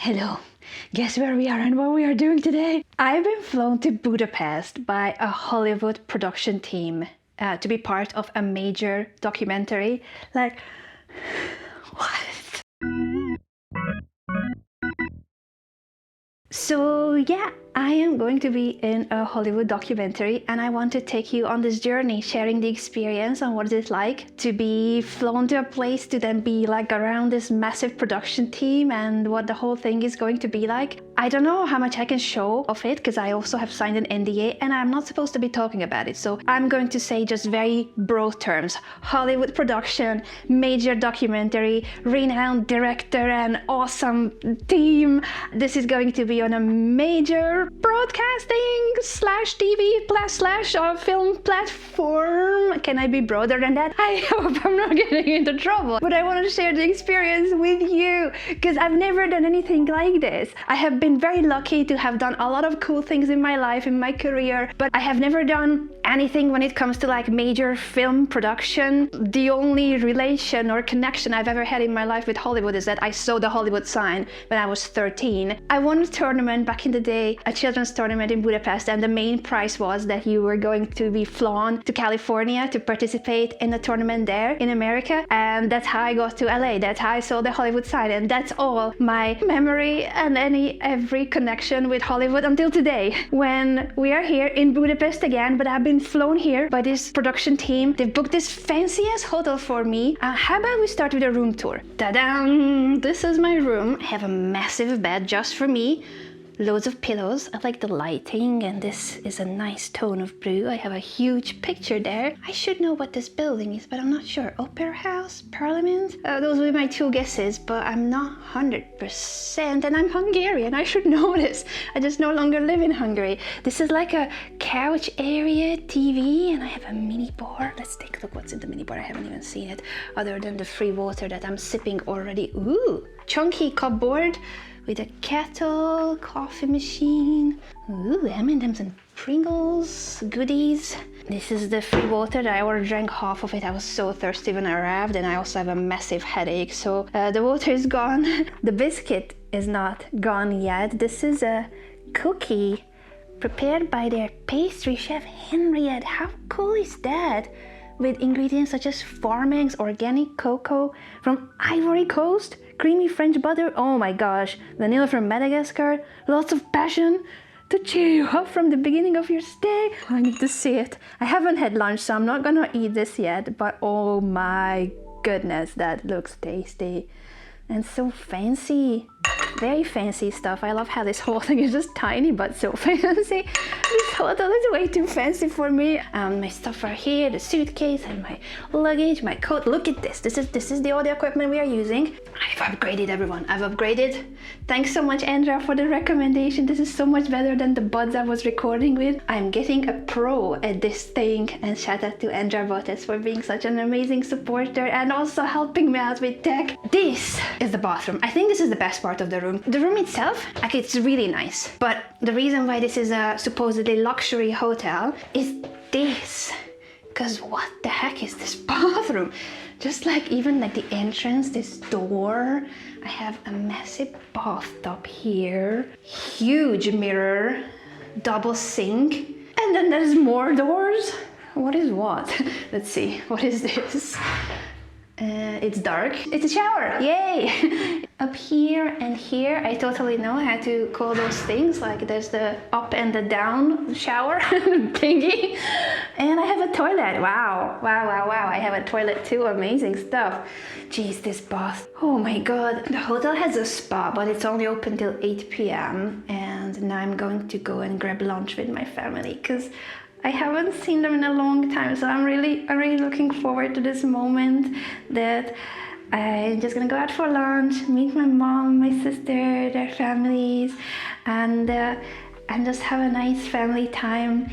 Hello, guess where we are and what we are doing today? I've been flown to Budapest by a Hollywood production team to be part of a major documentary. Like, what? So yeah, I am going to be in a Hollywood documentary and I want to take you on this journey, sharing the experience on what it's like to be flown to a place to then be like around this massive production team and what the whole thing is going to be like. I don't know how much I can show of it because I also have signed an NDA and I'm not supposed to be talking about it. So I'm going to say just very broad terms. Hollywood production, major documentary, renowned director and awesome team. This is going to be on a major broadcasting slash TV slash film platform. Can I be broader than that? I hope I'm not getting into trouble. But I want to share the experience with you because I've never done anything like this. I have been very lucky to have done a lot of cool things in my life, in my career, but I have never done anything when it comes to like major film production. The only relation or connection I've ever had in my life with Hollywood is that I saw the Hollywood sign when I was 13. I won a tournament back in the day, a children's tournament in Budapest, and the main prize was that you were going to be flown to California to participate in a tournament there in America, and that's how I got to LA. That's how I saw the Hollywood sign, and that's all my memory and every connection with Hollywood until today, when we are here in Budapest again. But I've been flown here by this production team. They've booked this fancy ass hotel for me. How about we start with a room tour? Ta-da! This is my room. I have a massive bed just for me. Loads of pillows. I like the lighting, and this is a nice tone of blue. I have a huge picture there. I should know what this building is, but I'm not sure. Opera House? Parliament? Those were my two guesses, but I'm not 100%. And I'm Hungarian. I should know this. I just no longer live in Hungary. This is like a couch area, TV, and I have a mini bar. Let's take a look what's in the mini bar. I haven't even seen it, other than the free water that I'm sipping already. Ooh, chunky cupboard with a kettle, coffee machine, ooh, M&M's and Pringles, goodies. This is the free water that I already drank half of it. I was so thirsty when I arrived, and I also have a massive headache, so the water is gone. The biscuit is not gone yet. This is a cookie prepared by their pastry chef Henriette. How cool is that? With ingredients such as farm eggs, organic cocoa from Ivory Coast, creamy French butter, oh my gosh, vanilla from Madagascar, lots of passion to cheer you up from the beginning of your stay. I need to see it. I haven't had lunch, so I'm not gonna eat this yet, but oh my goodness, that looks tasty and so fancy. Very fancy stuff. I love how this whole thing is just tiny but so fancy. This hotel is way too fancy for me. My stuff are here, the suitcase and my luggage, my coat. Look at this. This is the audio equipment we are using. I've upgraded, everyone. I've upgraded. Thanks so much, Andra, for the recommendation. This is so much better than the buds I was recording with. I'm getting a pro at this thing, and shout out to Andra Botes for being such an amazing supporter and also helping me out with tech. This is the bathroom. I think this is the best part of the room. The room itself, like, it's really nice, but the reason why this is a supposedly luxury hotel is this, because what the heck is this bathroom? Just like even like the entrance, this door, I have a massive bathtub here, huge mirror, double sink, and then there's more doors. What is what? Let's see, what is this? It's dark. It's a shower, yay! Up here and here, I totally know how to call those things. Like there's the up and the down shower thingy. And I have a toilet. Wow. I have a toilet too. Amazing stuff. Jeez, this bath. Oh my god. The hotel has a spa, but it's only open till 8 p.m. And now I'm going to go and grab lunch with my family because I haven't seen them in a long time, so I'm really looking forward to this moment that I'm just gonna go out for lunch, meet my mom, my sister, their families, and just have a nice family time.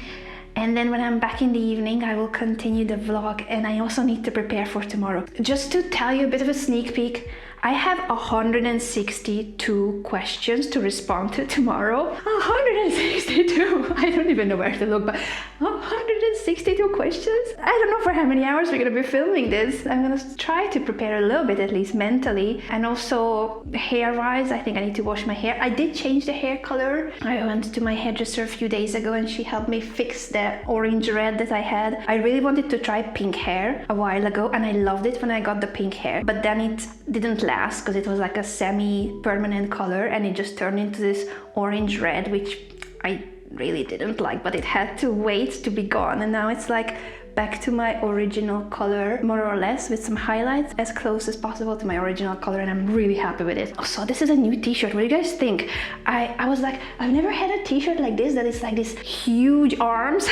And then when I'm back in the evening, I will continue the vlog, and I also need to prepare for tomorrow. Just to tell you a bit of a sneak peek, I have 162 questions to respond to tomorrow. 162! I don't even know where to look, but 162 162 questions. I don't know for how many hours we're gonna be filming this. I'm gonna try to prepare a little bit, at least mentally. And also hair-wise, I think I need to wash my hair. I did change the hair color. I went to my hairdresser a few days ago and she helped me fix the orange red that I had. I really wanted to try pink hair a while ago and I loved it when I got the pink hair. But then it didn't last because it was like a semi-permanent color and it just turned into this orange red, which I really didn't like, but it had to wait to be gone. And now it's like back to my original color, more or less, with some highlights as close as possible to my original color, and I'm really happy with it. Also, this is a new t-shirt. What do you guys think? I was like, I've never had a t-shirt like this that is like this huge arms.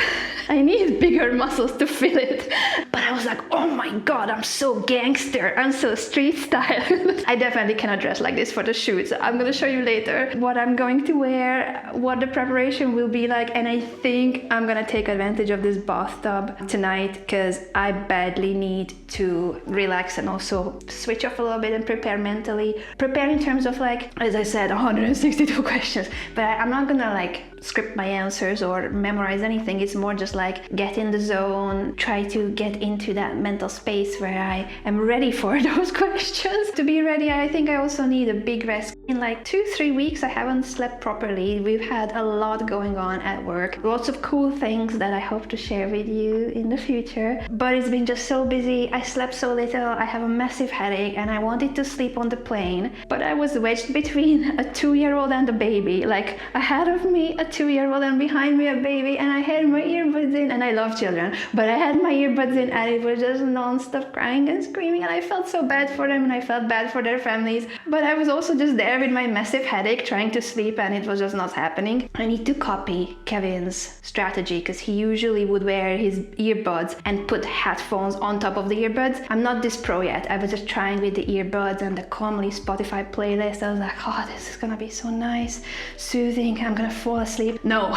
I need bigger muscles to fill it. But I was like, oh my god, I'm so gangster. I'm so street style. I definitely cannot dress like this for the shoot. So I'm gonna show you later what I'm going to wear, what the preparation will be like, and I think I'm gonna take advantage of this bathtub tonight because I badly need to relax and also switch off a little bit and prepare mentally. Prepare in terms of like, as I said, 162 questions, but I'm not gonna like script my answers or memorize anything. It's more just like get in the zone, try to get into that mental space where I am ready for those questions. To be ready, I think I also need a big rest. In like 2-3 weeks, I haven't slept properly. We've had a lot going on at work. Lots of cool things that I hope to share with you in the future. But it's been just so busy. I slept so little. I have a massive headache and I wanted to sleep on the plane. But I was wedged between a 2-year-old and a baby. Like ahead of me, a 2-year-old and behind me a baby, and I had my earbuds in, and I love children, but I had my earbuds in and it was just non-stop crying and screaming, and I felt so bad for them and I felt bad for their families. But I was also just there with my massive headache trying to sleep and it was just not happening. I need to copy Kevin's strategy because he usually would wear his earbuds and put headphones on top of the earbuds. I'm not this pro yet. I was just trying with the earbuds and the Calmly Spotify playlist. I was like, oh, this is gonna be so nice, soothing, I'm gonna fall asleep. No,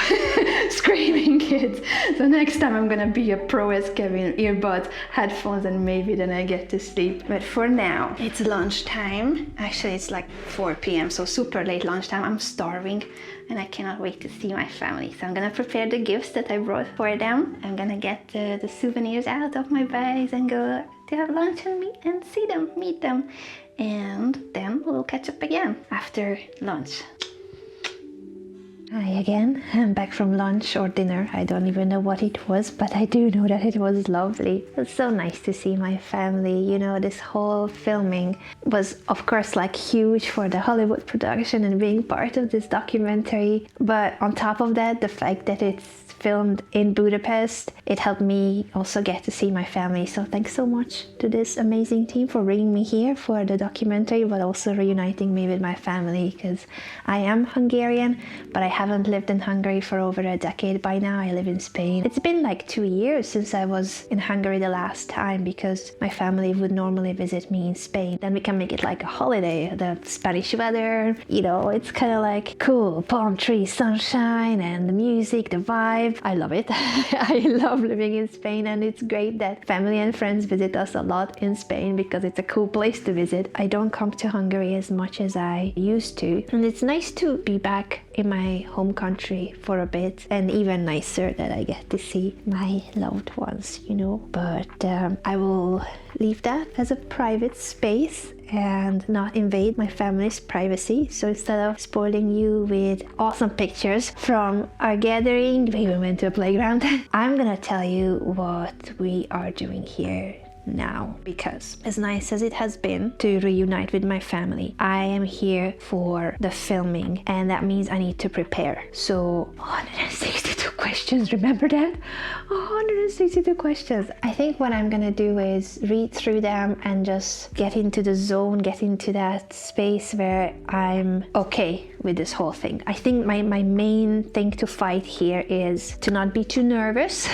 screaming kids. So next time I'm gonna be a pro as Kevin, earbuds, headphones, and maybe then I get to sleep. But for now, it's lunchtime. Actually, it's like 4 p.m, so super late lunchtime. I'm starving and I cannot wait to see my family. So I'm gonna prepare the gifts that I brought for them. I'm gonna get the souvenirs out of my bags and go to have lunch and meet them. And then we'll catch up again after lunch. Hi again, I'm back from lunch or dinner. I don't even know what it was, but I do know that it was lovely. It's so nice to see my family. You know, this whole filming was, of course, like huge for the Hollywood production and being part of this documentary. But on top of that, the fact that it's filmed in Budapest, it helped me also get to see my family. So thanks so much to this amazing team for bringing me here for the documentary, but also reuniting me with my family, because I am Hungarian, but I haven't lived in Hungary for over a decade by now. I live in Spain. It's been like 2 years since I was in Hungary the last time, because my family would normally visit me in Spain. Then we can make it like a holiday, the Spanish weather, you know, it's kind of like cool, palm trees, sunshine, and the music, the vibe. I love it. I love living in Spain, and it's great that family and friends visit us a lot in Spain because it's a cool place to visit. I don't come to Hungary as much as I used to, and it's nice to be back in my home country for a bit, and even nicer that I get to see my loved ones, you know. But I will leave that as a private space and not invade my family's privacy. So instead of spoiling you with awesome pictures from our gathering, we even went to a playground, I'm gonna tell you what we are doing here now, because as nice as it has been to reunite with my family, I am here for the filming, and that means I need to prepare. So 162 questions, remember that? 162 questions. I think what I'm gonna do is read through them and just get into the zone, get into that space where I'm okay with this whole thing. I think my main thing to fight here is to not be too nervous,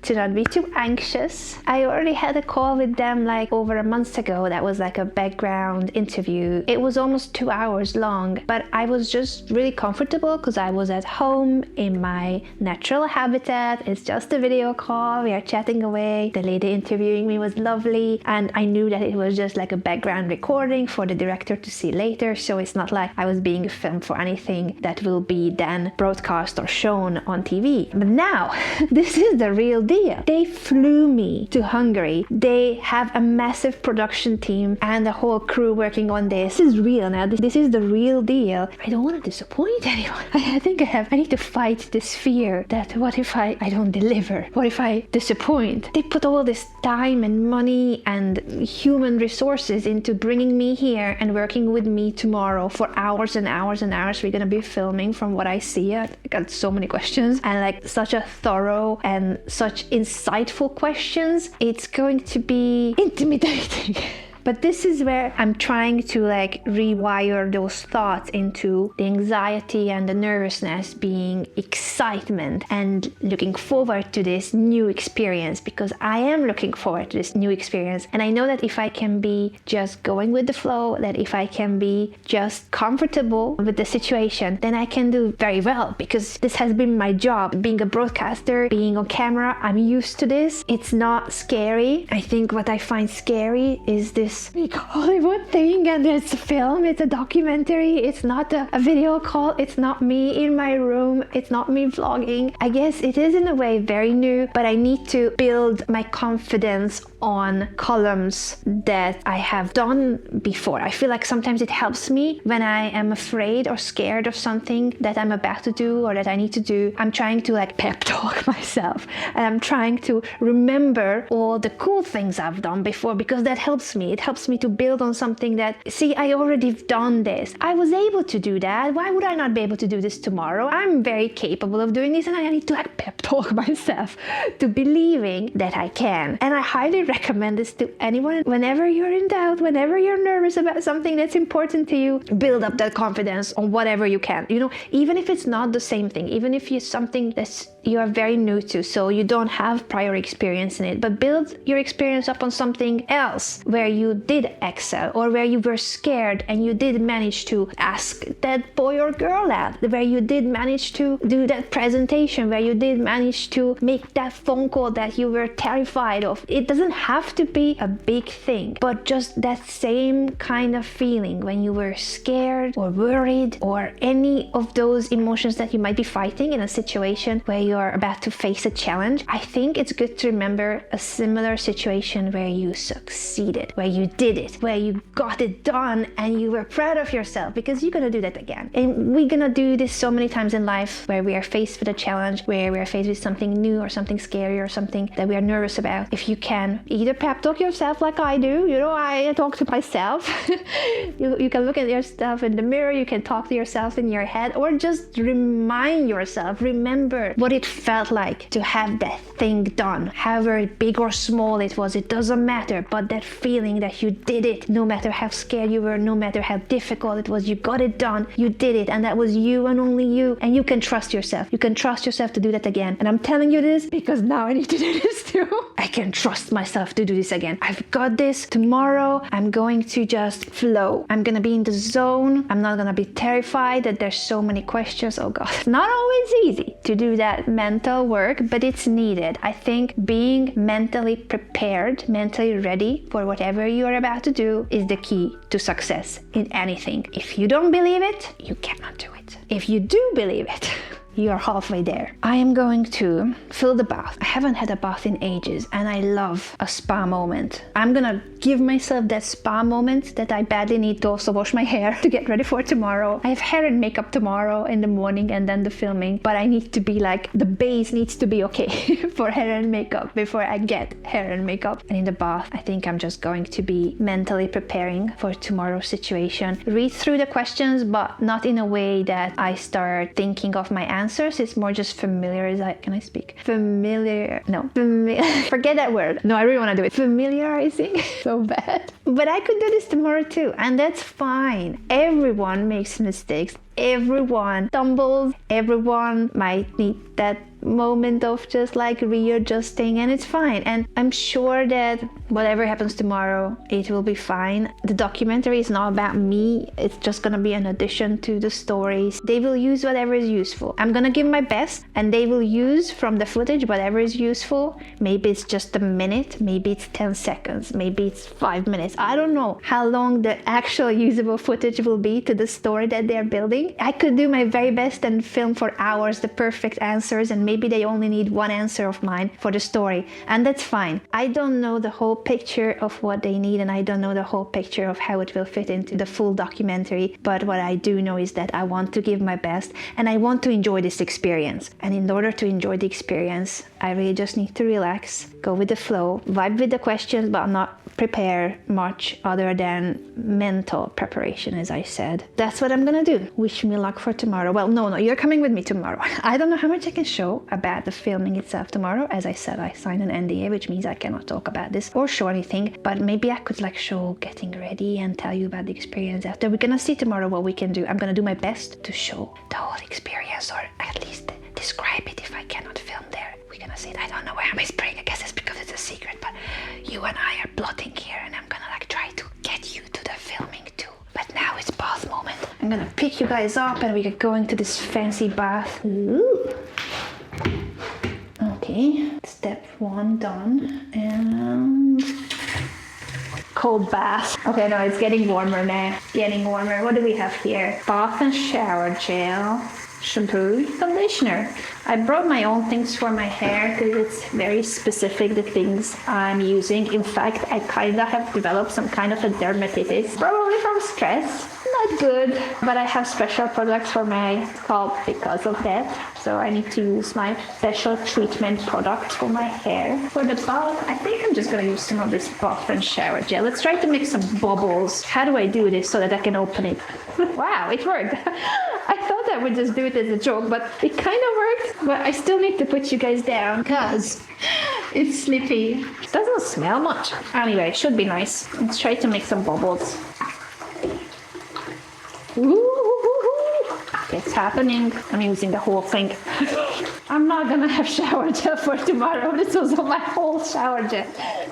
to not be too anxious. I already had a call with them like over a month ago that was like a background interview. It was almost 2 hours long, but I was just really comfortable because I was at home in my natural habitat. It's just a video call, we are chatting away. The lady interviewing me was lovely, and I knew that it was just like a background recording for the director to see later, so it's not like I was being filmed for anything that will be then broadcast or shown on TV. But now, this is the real deal. They flew me to Hungary. They have a massive production team and a whole crew working on this. This is real now. This is the real deal. I don't want to disappoint anyone. I think I need to fight this fear that what if I don't deliver? What if I disappoint? They put all this time and money and human resources into bringing me here and working with me tomorrow for hours and hours and hours. We're gonna be filming. From what I see, I got so many questions and like such a thorough and such insightful questions. It's going to be intimidating. But this is where I'm trying to like rewire those thoughts into the anxiety and the nervousness being excitement and looking forward to this new experience, because I am looking forward to this new experience. And I know that if I can be just going with the flow, that if I can be just comfortable with the situation, then I can do very well, because this has been my job. Being a broadcaster, being on camera, I'm used to this. It's not scary. I think what I find scary is this big Hollywood thing, and it's a film, it's a documentary, it's not a video call, it's not me in my room, it's not me vlogging. I guess it is in a way very new, but I need to build my confidence on columns that I have done before. I feel like sometimes it helps me when I am afraid or scared of something that I'm about to do or that I need to do. I'm trying to like pep talk myself, and I'm trying to remember all the cool things I've done before, because that helps me. It helps me to build on something that, see, I already done this. I was able to do that. Why would I not be able to do this tomorrow? I'm very capable of doing this, and I need to like pep talk myself to believing that I can. And I highly recommend this to anyone. Whenever you're in doubt, whenever you're nervous about something that's important to you, build up that confidence on whatever you can. You know, even if it's not the same thing, even if it's something that you are very new to, so you don't have prior experience in it, but build your experience up on something else where you did excel, or where you were scared and you did manage to ask that boy or girl out, where you did manage to do that presentation, where you did manage to make that phone call that you were terrified of. It doesn't have to be a big thing, but just that same kind of feeling when you were scared or worried, or any of those emotions that you might be fighting in a situation where you're about to face a challenge. I think it's good to remember a similar situation where you succeeded, where you did it, where you got it done and you were proud of yourself, because you're gonna do that again. And we're gonna do this so many times in life, where we are faced with a challenge, where we are faced with something new or something scary or something that we are nervous about. If you can either pep talk yourself like I do, you know, I talk to myself. you can look at yourself in the mirror, you can talk to yourself in your head, or just remind yourself, remember what it felt like to have that thing done. However big or small it was, it doesn't matter, but that feeling that you did it, no matter how scared you were, no matter how difficult it was, you got it done, you did it, and that was you and only you, and you can trust yourself. You can trust yourself to do that again. And I'm telling you this because now I need to do this too. I can trust myself to do this again. I've got this. Tomorrow I'm going to just flow. I'm gonna be in the zone. I'm not gonna be terrified that there's so many questions. Oh God, it's not always easy to do that mental work, but it's needed. I think being mentally prepared, mentally ready for whatever you're about to do is the key to success in anything. If you don't believe it, you cannot do it. If you do believe it, you're halfway there. I am going to fill the bath. I haven't had a bath in ages, and I love a spa moment. I'm gonna give myself that spa moment that I badly need to also wash my hair to get ready for tomorrow. I have hair and makeup tomorrow in the morning and then the filming, but I need to be like, the base needs to be okay for hair and makeup before I get hair and makeup. And in the bath, I think I'm just going to be mentally preparing for tomorrow's situation. Read through the questions, but not in a way that I start thinking of my answers. It's more just can I speak? Forget that word. No, I really want to do it. Familiarizing. So bad. But I could do this tomorrow too, and that's fine. Everyone makes mistakes. Everyone stumbles. Everyone might need that moment of just like readjusting, and it's fine. And I'm sure that whatever happens tomorrow, it will be fine. The documentary is not about me. It's just gonna be an addition to the stories. They will use whatever is useful. I'm gonna give my best, and they will use from the footage whatever is useful. Maybe it's just a minute, maybe it's 10 seconds, maybe it's 5 minutes. I don't know how long the actual usable footage will be to the story that they're building. I could do my very best and film for hours the perfect answers and maybe they only need one answer of mine for the story, and that's fine. I don't know the whole picture of what they need, and I don't know the whole picture of how it will fit into the full documentary, but what I do know is that I want to give my best, and I want to enjoy this experience. And in order to enjoy the experience, I really just need to relax, go with the flow, vibe with the questions, but not prepare much other than mental preparation, as I said. That's what I'm gonna do. Wish me luck for tomorrow. Well, no, you're coming with me tomorrow. I don't know how much I can show about the filming itself tomorrow. As I said, I signed an NDA, which means I cannot talk about this or show anything, but maybe I could like show getting ready and tell you about the experience after. We're gonna see tomorrow what we can do. I'm gonna do my best to show the whole experience, or at least describe it if I cannot film there. We're gonna see it. I don't know where I'm whispering. I guess it's because it's a secret, but you and I are plotting here, and I'm gonna like try to get you to the filming too. But now it's bath moment. I'm gonna pick you guys up and we are going to this fancy bath. Ooh. Okay, step 1 done. And cold bath. Okay, no, it's getting warmer now. Getting warmer. What do we have here? Bath and shower gel, shampoo, conditioner. I brought my own things for my hair because it's very specific, the things I'm using. In fact, I kind of have developed some kind of a dermatitis, probably from stress. Not good, but I have special products for my scalp because of that. So I need to use my special treatment product for my hair. For the bath, I think I'm just going to use some of this bath and shower gel. Let's try to make some bubbles. How do I do this so that I can open it? Wow, it worked. I thought I would just do it as a joke, but it kind of worked. But I still need to put you guys down because it's slippy. It doesn't smell much. Anyway, should be nice. Let's try to make some bubbles. Ooh, it's happening. I'm using the whole thing. I'm not gonna have shower gel for tomorrow. This was all my whole shower gel,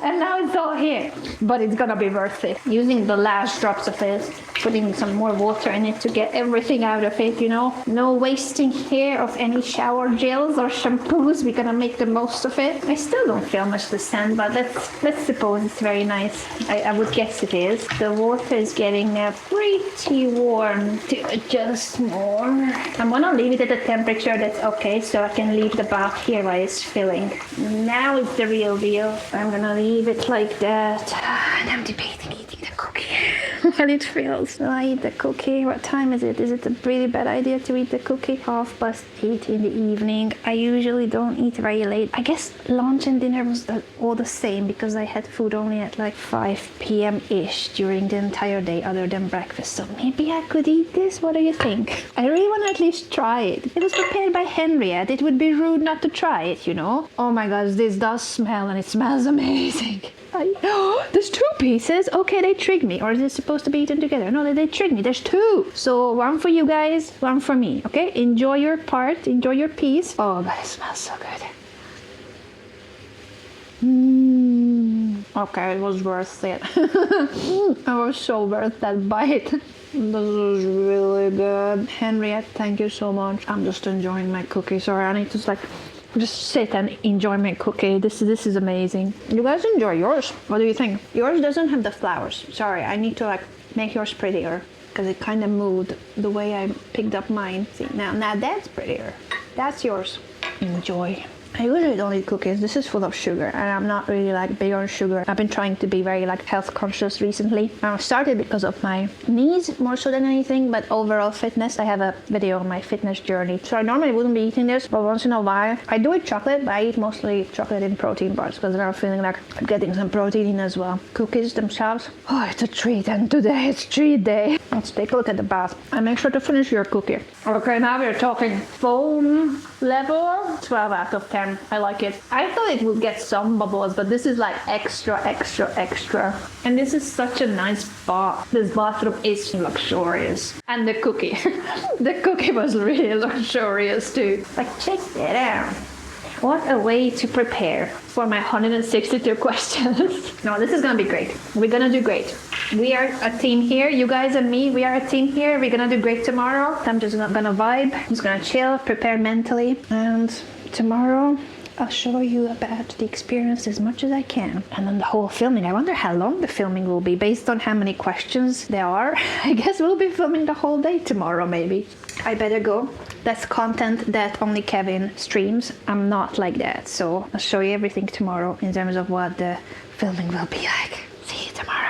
and now it's all here. But it's gonna be worth it. Using the last drops of it, putting some more water in it to get everything out of it, you know. No wasting here of any shower gels or shampoos. We're gonna make the most of it. I still don't feel much the scent, but let's suppose it's very nice. I would guess it is. The water is getting pretty warm to adjust more. I'm gonna leave it at a temperature that's okay, so I can leave the bath here while it's filling. Now it's the real deal. I'm gonna leave it like that. And I'm debating eating the cookie while it fills. Will I eat the cookie? What time is it? Is it a really bad idea to eat the cookie? 8:30 in the evening. I usually don't eat very late. I guess lunch and dinner was all the same because I had food only at like 5 p.m.-ish during the entire day other than breakfast. So maybe I could eat this? What do you think? I really want to at least try it. It was prepared by Henriette. It would be rude not to try it, you know? Oh my gosh, this does smell, and it smells amazing. There's 2 pieces. Okay, they tricked me. Or is it supposed to be eaten together? No, they tricked me. There's 2. So 1 for you guys, 1 for me. Okay, enjoy your part. Enjoy your piece. Oh, but it smells so good. Okay, it was worth it. It was so worth that bite. This is really good. Henriette, thank you so much. I'm just enjoying my cookie. Sorry, I need to just sit and enjoy my cookie. This is amazing. You guys enjoy yours. What do you think? Yours doesn't have the flowers. Sorry, I need to make yours prettier because it kind of moved the way I picked up mine. See, now that's prettier. That's yours. Enjoy. I usually don't eat cookies. This is full of sugar, and I'm not really big on sugar. I've been trying to be very health conscious recently. I started because of my knees more so than anything, but overall fitness. I have a video on my fitness journey. So I normally wouldn't be eating this, but once in a while I do eat chocolate, but I eat mostly chocolate in protein bars because I'm feeling like I'm getting some protein in as well. Cookies themselves, oh, it's a treat, and today it's treat day. Let's take a look at the bath and make sure to finish your cookie. Okay, now we're talking foam level. 12 out of 10. I like it. I thought it would get some bubbles, but this is extra. And this is such a nice bath. This bathroom is luxurious. And the cookie. The cookie was really luxurious too. Check that out. What a way to prepare for my 162 questions. No, this is gonna be great. We're gonna do great. We are a team here. You guys and me, we are a team here. We're gonna do great tomorrow. I'm just not gonna vibe. I'm just gonna chill, prepare mentally. And tomorrow I'll show you about the experience as much as I can. And then the whole filming, I wonder how long the filming will be based on how many questions there are. I guess we'll be filming the whole day tomorrow maybe. I better go. That's content that only Kevin streams. I'm not like that, so I'll show you everything tomorrow in terms of what the filming will be like. See you tomorrow.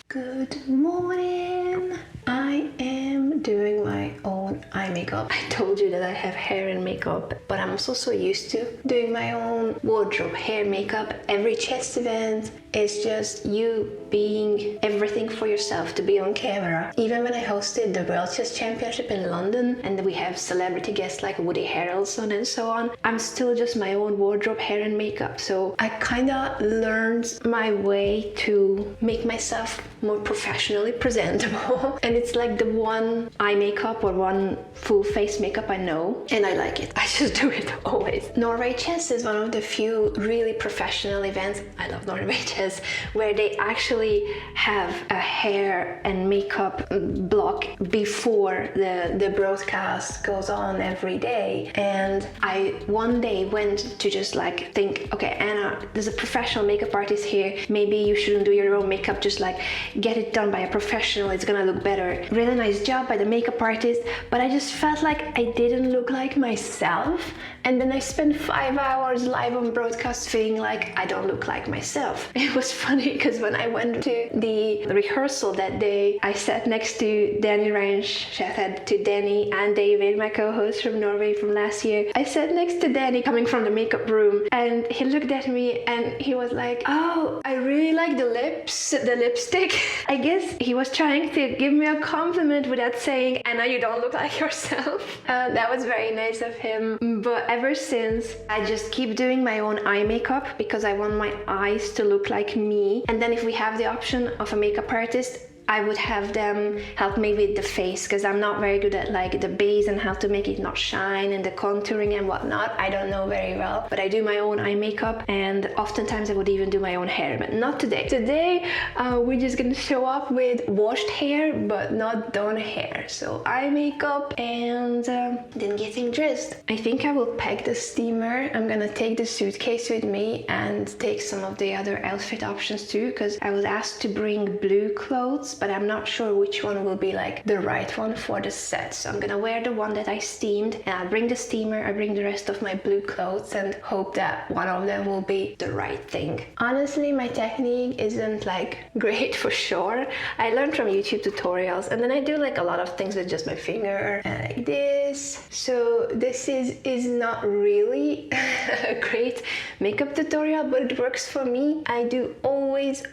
Good morning. I am doing my own eye makeup. I told you that I have hair and makeup, but I'm also so used to doing my own wardrobe, hair, makeup. Every chest event is just you being everything for yourself, to be on camera. Even when I hosted the World Chess Championship in London and we have celebrity guests like Woody Harrelson and so on, I'm still just my own wardrobe, hair and makeup. So I kind of learned my way to make myself more professionally presentable. And it's like the one eye makeup or one full face makeup I know, and I like it. I just do it always. Norway Chess is one of the few really professional events, I love Norway Chess, where they actually have a hair and makeup block before the broadcast goes on every day. And I one day went to just like think, okay, Anna, there's a professional makeup artist here, maybe you shouldn't do your own makeup, just like get it done by a professional, it's gonna look better. Really nice job by the makeup artist, but I just felt like I didn't look like myself. And then I spent 5 hours live on broadcast feeling like I don't look like myself. It was funny because when I went to the rehearsal that day, I sat next to Danny Ranch, shout out to Danny and David, my co-host from Norway from last year. I sat next to Danny coming from the makeup room, and he looked at me and he was like, oh, I really like the lipstick. I guess he was trying to give me a compliment without saying, Anna, you don't look like yourself. That was very nice of him. But ever since, I just keep doing my own eye makeup because I want my eyes to look like me. And then if we have the option of a makeup artist, I would have them help me with the face, because I'm not very good at like the base and how to make it not shine and the contouring and whatnot. I don't know very well, but I do my own eye makeup, and oftentimes I would even do my own hair, but not today. Today we're just gonna show up with washed hair but not done hair. So eye makeup and then getting dressed. I think I will pack the steamer. I'm gonna take the suitcase with me and take some of the other outfit options too, because I was asked to bring blue clothes, but I'm not sure which one will be like the right one for the set. So I'm gonna wear the one that I steamed, and I'll bring the steamer, I bring the rest of my blue clothes and hope that one of them will be the right thing. Honestly, my technique isn't like great for sure. I learned from YouTube tutorials, and then I do like a lot of things with just my finger, like this. So this is not really a great makeup tutorial, but it works for me. I do always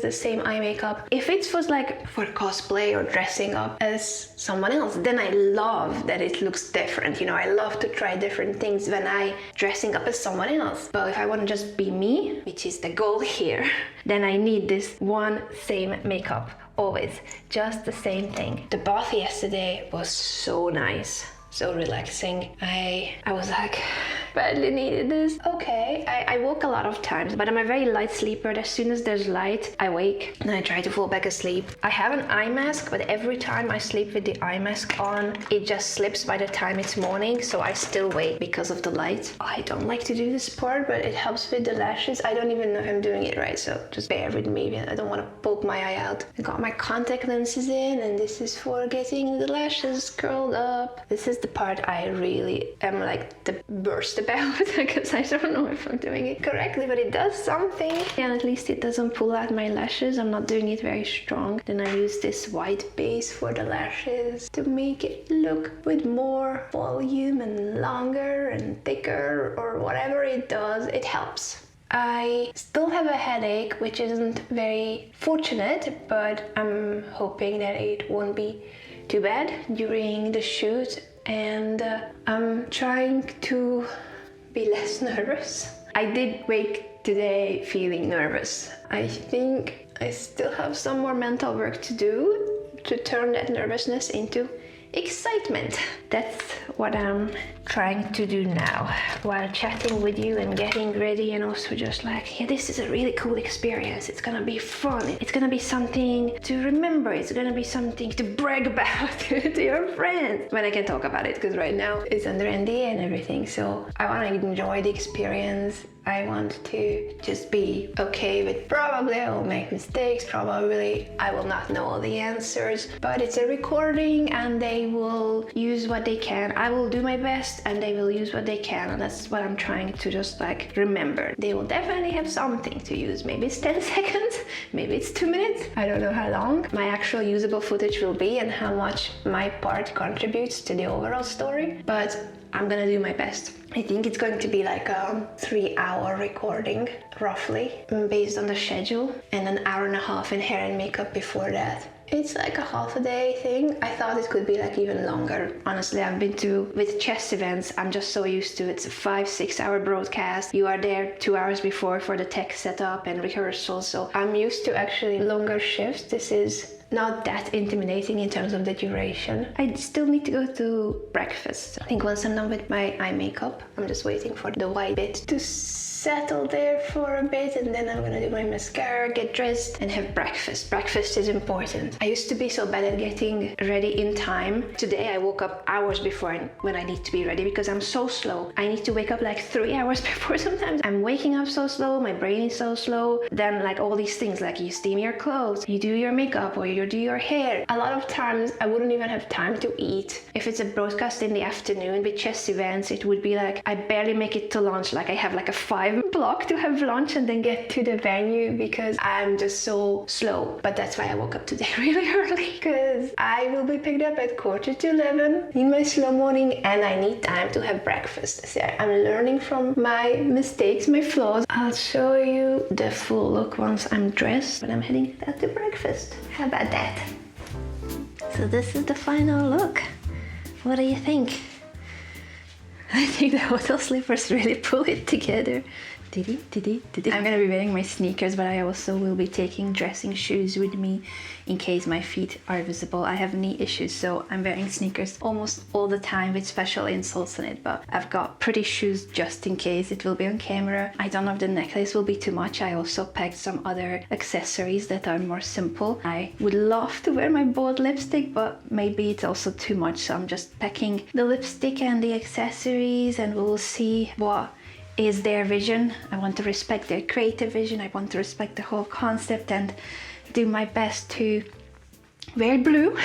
the same eye makeup. If it was like for cosplay or dressing up as someone else, then I love that it looks different. You know, I love to try different things when I dressing up as someone else. But if I want to just be me, which is the goal here, then I need this one same makeup. Always, just the same thing. The bath yesterday was so nice, so relaxing. I was like, badly needed this. Okay, I woke a lot of times, but I'm a very light sleeper. As soon as there's light, I wake and I try to fall back asleep. I have an eye mask, but every time I sleep with the eye mask on, it just slips by the time it's morning, so I still wake because of the light. I don't like to do this part, but it helps with the lashes. I don't even know if I'm doing it right, so just bear with me. I don't want to poke my eye out. I got my contact lenses in, and this is for getting the lashes curled up. This is the part I really am like the worst about, because I don't know if I'm doing it correctly, but it does something. And at least it doesn't pull out my lashes. I'm not doing it very strong. Then I use this white base for the lashes to make it look with more volume and longer and thicker, or whatever it does, it helps. I still have a headache, which isn't very fortunate, but I'm hoping that it won't be too bad during the shoot, and I'm trying to be less nervous. I did wake today feeling nervous. I think I still have some more mental work to do to turn that nervousness into excitement. That's what I'm trying to do now while chatting with you and getting ready, and also just like, yeah, this is a really cool experience. It's gonna be fun. It's gonna be something to remember. It's gonna be something to brag about to your friends when I can talk about it, because right now it's under NDA and everything. So I want to enjoy the experience. I want to just be okay with probably I will make mistakes, probably I will not know all the answers, but it's a recording and they will use what they can. I will do my best and they will use what they can, and that's what I'm trying to just like remember. They will definitely have something to use. Maybe it's 10 seconds, maybe it's 2 minutes. I don't know how long my actual usable footage will be and how much my part contributes to the overall story, but I'm gonna do my best. I think it's going to be like a 3-hour recording, roughly, based on the schedule, and an hour and a half in hair and makeup before that. It's like a half a day thing. I thought it could be like even longer. Honestly, I've been to, with chess events, I'm just so used to it's a 5-6 hour broadcast. You are there 2 hours before for the tech setup and rehearsal, so I'm used to actually longer shifts. This is not that intimidating in terms of the duration. I still need to go to breakfast. I think once I'm done with my eye makeup, I'm just waiting for the white bit to settle there for a bit, and then I'm gonna do my mascara, get dressed, and have breakfast. Breakfast is important. I used to be so bad at getting ready in time. Today I woke up hours before when I need to be ready because I'm so slow. I need to wake up like 3 hours before sometimes. I'm waking up so slow, my brain is so slow. Then like all these things, like you steam your clothes, you do your makeup, or you do your hair. A lot of times I wouldn't even have time to eat. If it's a broadcast in the afternoon with chess events, it would be like I barely make it to lunch. Like I have like a 5 block to have lunch and then get to the venue because I'm just so slow. But that's why I woke up today really early, because I will be picked up at 11:15 in my slow morning and I need time to have breakfast. So I'm learning from my mistakes, my flaws. I'll show you the full look once I'm dressed, but I'm heading out to breakfast. How about that? So this is the final look. What do you think? I think the hotel slippers really pull it together. I'm gonna be wearing my sneakers, but I also will be taking dressing shoes with me in case my feet are visible. I have knee issues, so I'm wearing sneakers almost all the time with special insoles in it, but I've got pretty shoes just in case it will be on camera. I don't know if the necklace will be too much. I also packed some other accessories that are more simple. I would love to wear my bold lipstick, but maybe it's also too much, so I'm just packing the lipstick and the accessories, and we'll see what is their vision. I want to respect their creative vision. I want to respect the whole concept and do my best to wear blue.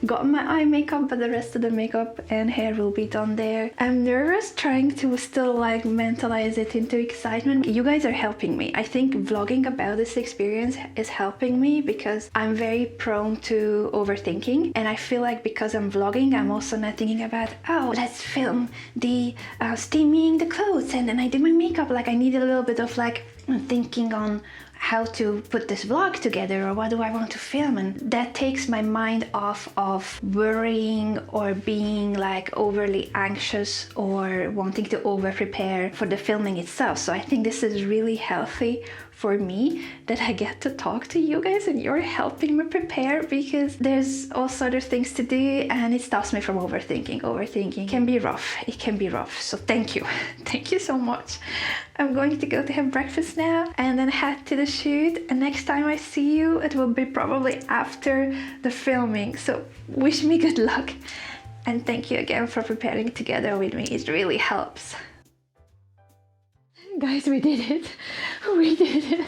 Got my eye makeup, but the rest of the makeup and hair will be done there. I'm nervous, trying to still like mentalize it into excitement. You guys are helping me. I think vlogging about this experience is helping me because I'm very prone to overthinking, and I feel like because I'm vlogging, I'm also not thinking about, oh, let's film the steaming the clothes and then I do my makeup. Like I need a little bit of like thinking on how to put this vlog together, or what do I want to film, and that takes my mind off of worrying or being like overly anxious or wanting to over prepare for the filming itself. So I think this is really healthy for me that I get to talk to you guys and you're helping me prepare, because there's all sort of things to do and it stops me from overthinking. Overthinking can be rough. It can be rough. So thank you. Thank you so much. I'm going to go to have breakfast now and then head to the shoot. And next time I see you, it will be probably after the filming. So wish me good luck. And thank you again for preparing together with me. It really helps. Guys, we did it. We did it.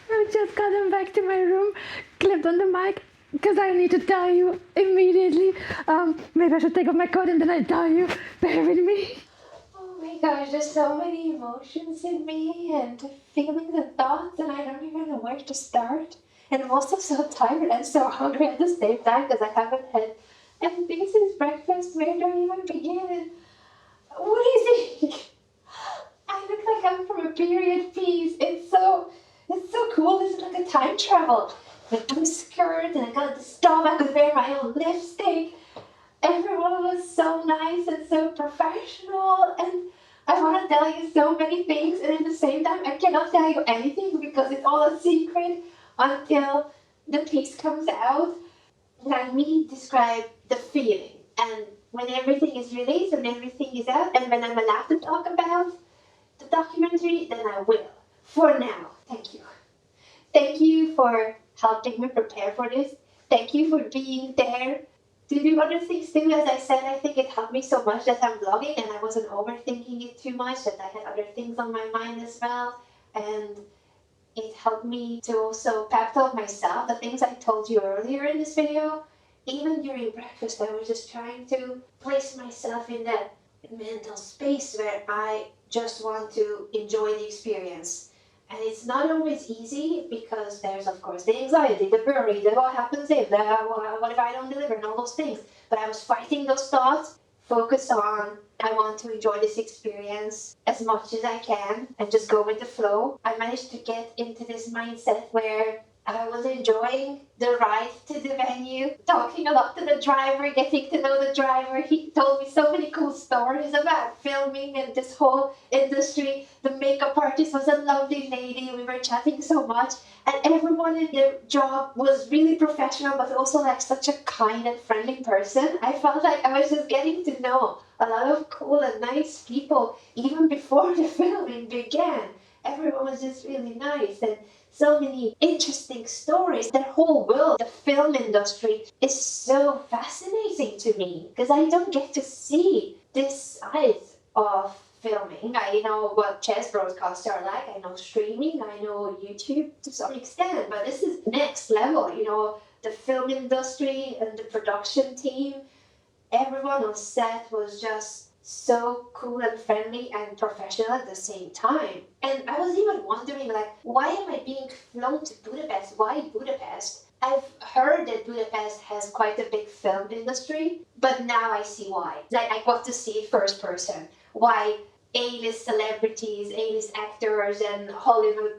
I just gotten back to my room, clipped on the mic, because I need to tell you immediately. Maybe I should take off my coat and then I tell you. Bear with me. Oh my gosh, there's so many emotions in me and feelings and thoughts, and I don't even know where to start. And I'm also so tired and so hungry at the same time because I haven't had anything since breakfast. Where do I even begin? What do you think? I look like I'm from a period piece. It's so cool. This is like a time travel. Like I'm skirt and I got the stuff. I could wear my own lipstick. Everyone was so nice and so professional, and I want to tell you so many things, and at the same time I cannot tell you anything because it's all a secret until the piece comes out. Let me describe the feeling. And when everything is released and everything is out, and when I'm allowed to talk about the documentary, then I will. For now, thank you. Thank you for helping me prepare for this. Thank you for being there to do other things too. As I said, I think it helped me so much that I'm vlogging and I wasn't overthinking it too much, that I had other things on my mind as well. And it helped me to also pep talk myself, the things I told you earlier in this video. Even during breakfast, I was just trying to place myself in that mental space where I just want to enjoy the experience. And it's not always easy because there's, of course, the anxiety, the worry, the what happens if, what if I don't deliver, and all those things. But I was fighting those thoughts, focused on, I want to enjoy this experience as much as I can and just go with the flow. I managed to get into this mindset where I was enjoying the ride to the venue, talking a lot to the driver, getting to know the driver. He told me so many cool stories about filming and this whole industry. The makeup artist was a lovely lady. We were chatting so much. And everyone in their job was really professional, but also like such a kind and friendly person. I felt like I was just getting to know a lot of cool and nice people even before the filming began. Everyone was just really nice, and so many interesting stories. That whole world, the film industry, is so fascinating to me because I don't get to see this side of filming. I know what chess broadcasts are like, I know streaming, I know YouTube to some extent, but this is next level, the film industry and the production team. Everyone on set was just so cool and friendly and professional at the same time. And I was even wondering, like, why am I being flown to Budapest? Why Budapest? I've heard that Budapest has quite a big film industry, but now I see why. Like, I got to see first person why A-list celebrities, A-list actors, and Hollywood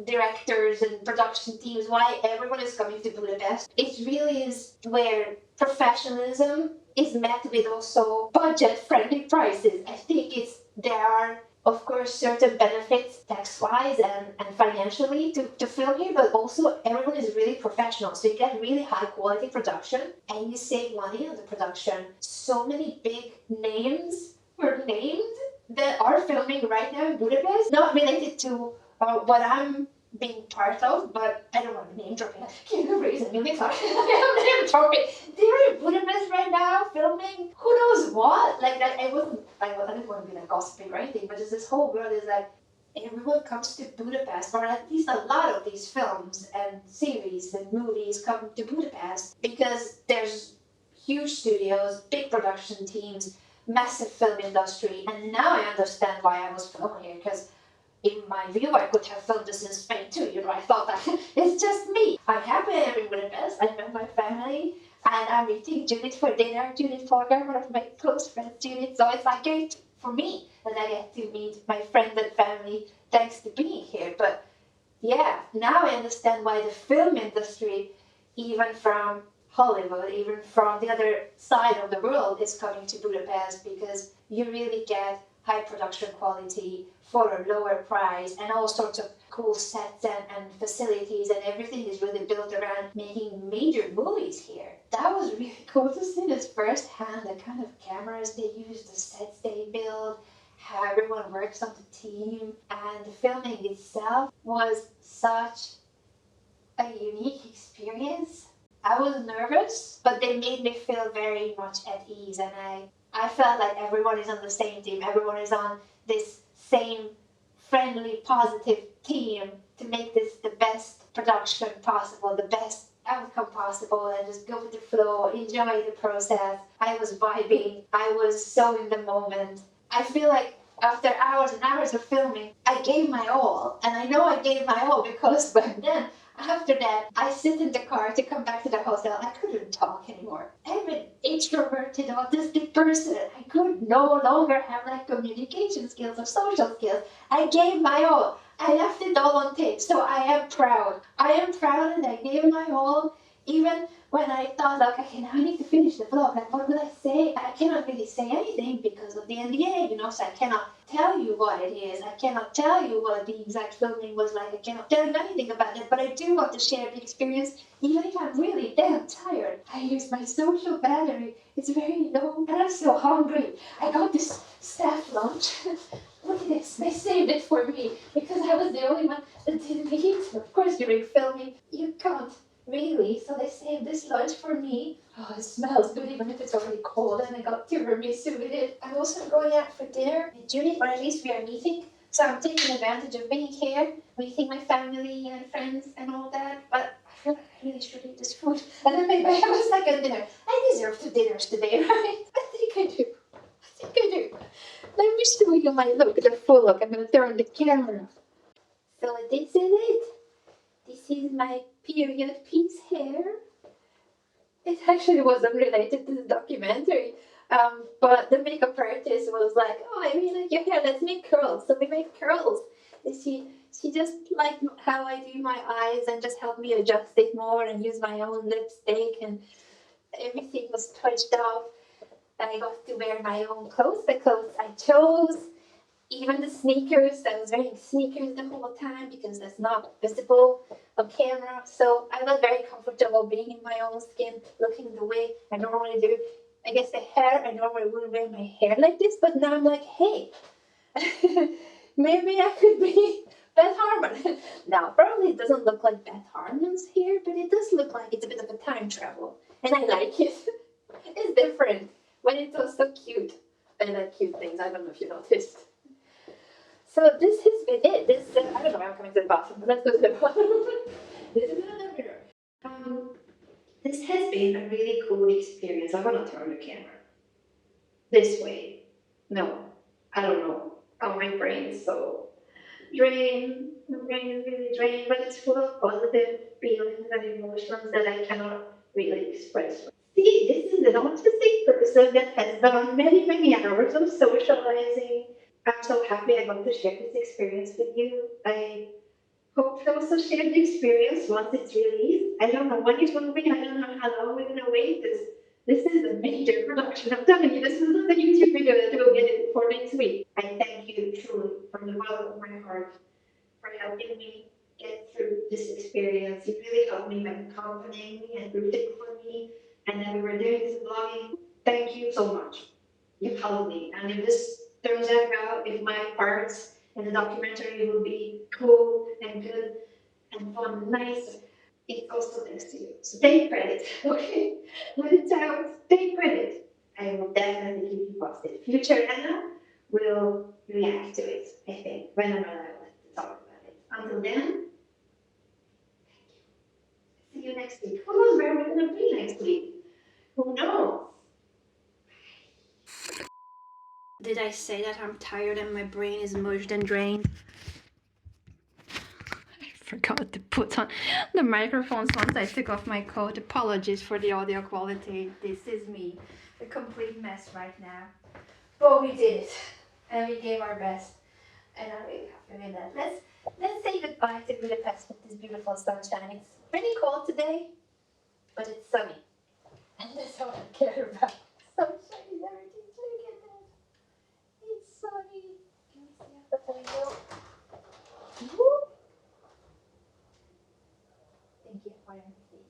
directors and production teams, why everyone is coming to Budapest. It really is where professionalism is met with also budget-friendly prices. I think there are, of course, certain benefits tax-wise and financially to film here, but also everyone is really professional. So you get really high-quality production and you save money on the production. So many big names were named that are filming right now in Budapest, not related to what I'm being part of, but I don't want to name drop it. Can you reason me? I'm name dropping. They're in Budapest right now filming who knows what. Like that, I didn't want to be like gossiping or anything, but just this whole world is like everyone comes to Budapest, or at least a lot of these films and series and movies come to Budapest because there's huge studios, big production teams, massive film industry, and now I understand why I was filming here, because in my view, I could have filmed this in Spain too, I thought that it's just me. I'm happy I'm in Budapest, I'm with my family, and I'm meeting Judith for dinner, Judith Folger, one of my close friends, Judith, so it's like great for me that I get to meet my friends and family thanks to being here. But yeah, now I understand why the film industry, even from Hollywood, even from the other side of the world, is coming to Budapest, because you really get high production quality for a lower price and all sorts of cool sets and facilities, and everything is really built around making major movies here. That was really cool to see this firsthand, the kind of cameras they use, the sets they build, how everyone works on the team, and the filming itself was such a unique experience. I was nervous, but they made me feel very much at ease, and I felt like everyone is on the same team. Everyone is on this same friendly, positive team to make this the best production possible, the best outcome possible, and just go with the flow, enjoy the process. I was vibing. I was so in the moment. I feel like after hours and hours of filming, I gave my all. And I know I gave my all because back then, after that, I sit in the car to come back to the hotel. I couldn't talk anymore. I'm an introverted, autistic person. I could no longer have like communication skills or social skills. I gave my all. I left it all on tape, so I am proud. I am proud and I gave my all. Even when I thought, like, okay, now I need to finish the vlog, like, what will I say? I cannot really say anything because of the NDA, so I cannot tell you what it is. I cannot tell you what the exact filming was like. I cannot tell you anything about it, but I do want to share the experience, even if I'm really damn tired. I use my social battery. It's very low, and I'm so hungry. I got this staff lunch. Look at this. They saved it for me because I was the only one that didn't eat. Of course, during filming, you can't really. So they saved this lunch for me. Oh, it smells good even if it's already cold. And I got tiramisu with it. I'm also going out for dinner with Julie, or at least we are meeting. So I'm taking advantage of being here, meeting my family and friends and all that. But I feel like I really should eat this food. And then maybe I have a second dinner. I deserve 2 dinners today, right? I think I do. I think I do. Let me show you my look, the full look. I'm going to turn the camera. So this is it. This is my period piece hair. It actually wasn't related to the documentary, but the makeup artist was like, "Oh, I really like your hair. Let's make curls." So we made curls. And she just liked how I do my eyes and just helped me adjust it more and use my own lipstick, and everything was touched up. I got to wear my own clothes, the clothes I chose. Even the sneakers, I was wearing sneakers the whole time because that's not visible on camera. So I was very comfortable being in my own skin, looking the way I normally do. I guess the hair, I normally wouldn't wear my hair like this, but now I'm like, hey, maybe I could be Beth Harmon. Now, probably it doesn't look like Beth Harmon's hair, but it does look like it's a bit of a time travel. And I like it. It's different. But it was so cute. I like cute things. I don't know if you noticed. So this has been it. I don't know why I'm coming to the bathroom, but let's go to the bathroom. This is another mirror. This has been a really cool experience. I want to turn the camera this way. No, I don't know. Oh, my brain is so drained. My brain is really drained, but it's full of positive feelings and emotions that I cannot really express. See, this is an autistic person that has done many, many hours of socializing. I'm so happy I got to share this experience with you. I hope you also share the experience once it's released. I don't know when it will be. I don't know how long we're gonna wait. This is a major production. I'm telling you, this is not a YouTube video that will get it for next week. I thank you truly from the bottom of my heart for helping me get through this experience. You really helped me by accompanying me and rooting for me. And then we were doing this vlogging. Thank you so much. You helped me. And if this turns out well, if my parts in the documentary will be cool and good and fun and nice, it's also thanks to you. So take credit, okay? When it's out, take credit. I will definitely keep you posted. Future Anna will react to it, I think, when I'm allowed to talk about it. Until then, see you next week. Who knows where we're going to be next week? Who knows? Did I say that I'm tired and my brain is mushed and drained? I forgot to put on the microphones once I took off my coat. Apologies for the audio quality. This is me, a complete mess right now. But we did it, and we gave our best, and I'm really happy with that. Let's say goodbye to Budapest with this beautiful sunshine. It's pretty cold today, but it's sunny, and that's all I care about. Sunshine is everything. Look at that. It's sunny. Can you see out the window? Woo! Thank you for everything.